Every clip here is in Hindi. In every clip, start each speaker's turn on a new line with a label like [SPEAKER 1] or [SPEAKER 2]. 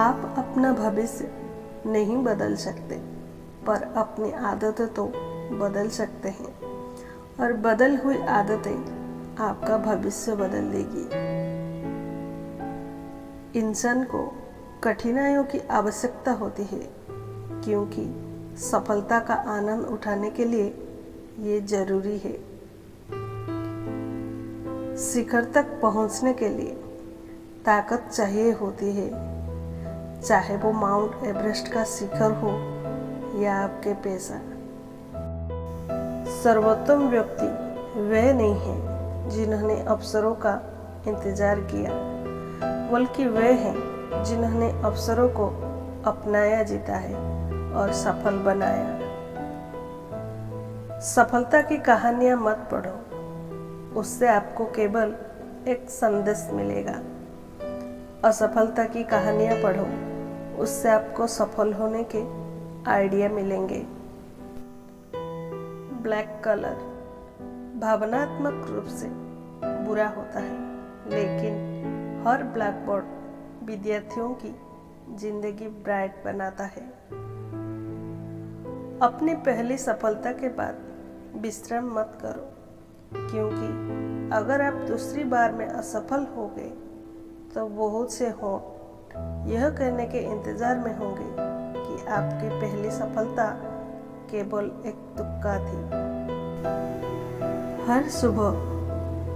[SPEAKER 1] आप अपना भविष्य नहीं बदल सकते, पर अपनी आदतें तो बदल सकते हैं, और बदल हुई आदतें आपका भविष्य बदल देगी। इंसान को कठिनाइयों की आवश्यकता होती है, क्योंकि सफलता का आनंद उठाने के लिए ये जरूरी है। शिखर तक पहुंचने के लिए ताकत चाहिए होती है, चाहे वो माउंट एवरेस्ट का शिखर हो या आपके पैसा। सर्वोत्तम व्यक्ति वह नहीं है जिन्होंने अवसरों का इंतजार किया, बल्कि वह हैं जिन्होंने अवसरों को अपनाया, जीता है और सफल बनाया। सफलता की कहानियां मत पढ़ो, उससे आपको केवल एक संदेश मिलेगा। असफलता की कहानियां पढ़ो, उससे आपको सफल होने के आइडिया मिलेंगे। ब्लैक कलर भावनात्मक रूप से बुरा होता है, लेकिन हर ब्लैक बोर्ड विद्यार्थियों की जिंदगी ब्राइट बनाता है। अपनी पहली सफलता के बाद विश्राम मत करो, क्योंकि अगर आप दूसरी बार में असफल हो गए तो बहुत से होंठ यह कहने के इंतजार में होंगे कि आपकी पहली सफलता केवल एक तुक्का थी। हर सुबह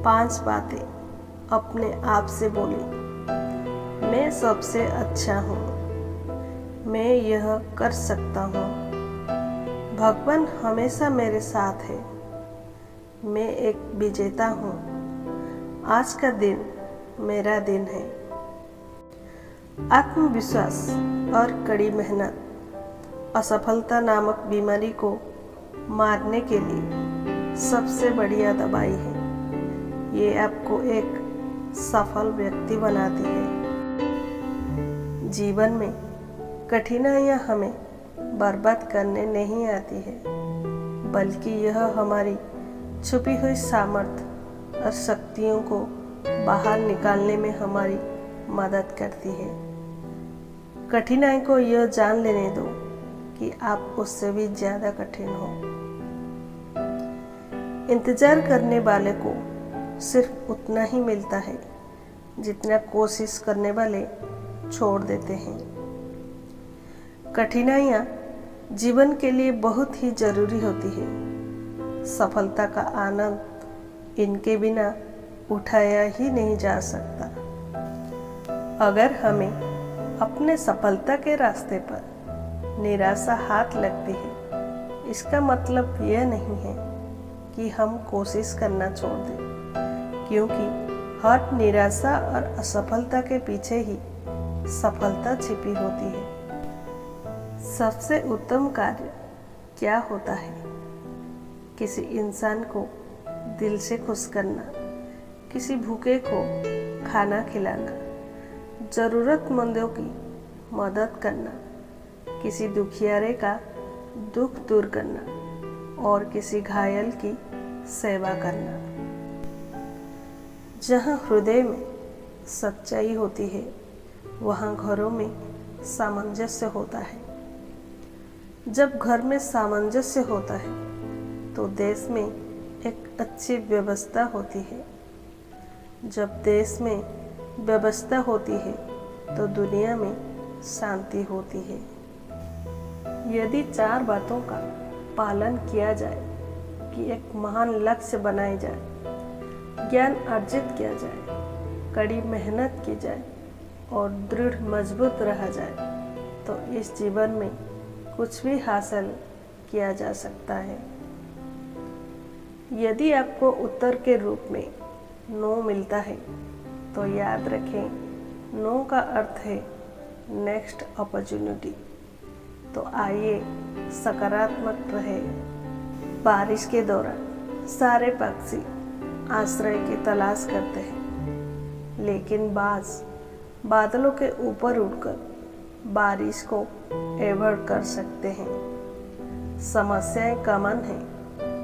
[SPEAKER 1] 5 बातें अपने आप से बोली। मैं सबसे अच्छा हूँ, मैं यह कर सकता हूँ, भगवान हमेशा मेरे साथ है, मैं एक विजेता हूँ, आज का दिन मेरा दिन है। आत्मविश्वास और कड़ी मेहनत असफलता नामक बीमारी को मारने के लिए सबसे बढ़िया दवाई है। ये आपको एक सफल व्यक्ति बनाती है। जीवन में कठिनाइयाँ हमें बर्बाद करने नहीं आती है, बल्कि यह हमारी छुपी हुई सामर्थ्य और शक्तियों को बाहर निकालने में हमारी मदद करती है। कठिनाई को यह जान लेने दो कि आप उससे भी ज्यादा कठिन हो। इंतजार करने वाले को सिर्फ उतना ही मिलता है जितना कोशिश करने वाले छोड़ देते हैं। कठिनाइयाँ जीवन के लिए बहुत ही जरूरी होती है। सफलता का आनंद इनके बिना उठाया ही नहीं जा सकता। अगर हमें अपने सफलता के रास्ते पर निराशा हाथ लगती है, इसका मतलब यह नहीं है कि हम कोशिश करना छोड़ दें, क्योंकि हर निराशा और असफलता के पीछे ही सफलता छिपी होती है। सबसे उत्तम कार्य क्या होता है? किसी इंसान को दिल से खुश करना, किसी भूखे को खाना खिलाना, जरूरतमंदों की मदद करना, किसी दुखियारे का दुख दूर करना और किसी घायल की सेवा करना। जहाँ हृदय में सच्चाई होती है, वहाँ घरों में सामंजस्य होता है। जब घर में सामंजस्य होता है तो देश में एक अच्छी व्यवस्था होती है। जब देश में व्यवस्था होती है तो दुनिया में शांति होती है। यदि 4 बातों का पालन किया जाए कि एक महान लक्ष्य बनाया जाए, ज्ञान अर्जित किया जाए, कड़ी मेहनत की जाए और दृढ़ मजबूत रहा जाए, तो इस जीवन में कुछ भी हासिल किया जा सकता है। यदि आपको उत्तर के रूप में नो मिलता है तो याद रखें, नो का अर्थ है नेक्स्ट अपॉर्चुनिटी। तो आइए सकारात्मक रहे। बारिश के दौरान सारे पक्षी आश्रय की तलाश करते हैं, लेकिन बाज बादलों के ऊपर उड़कर बारिश को अवॉइड कर सकते हैं। समस्याएं कॉमन हैं,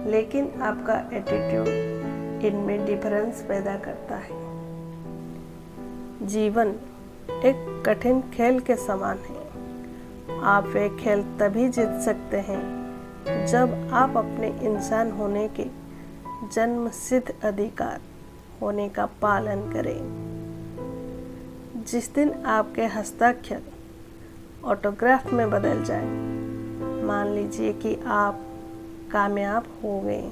[SPEAKER 1] लेकिन आपका एटीट्यूड इनमें डिफरेंस पैदा करता है। जीवन एक कठिन खेल के समान है। आप वे खेल तभी जीत सकते हैं जब आप अपने इंसान होने के जन्म सिद्ध अधिकार होने का पालन करें। जिस दिन आपके हस्ताक्षर ऑटोग्राफ में बदल जाए, मान लीजिए कि आप कामयाब हो गए।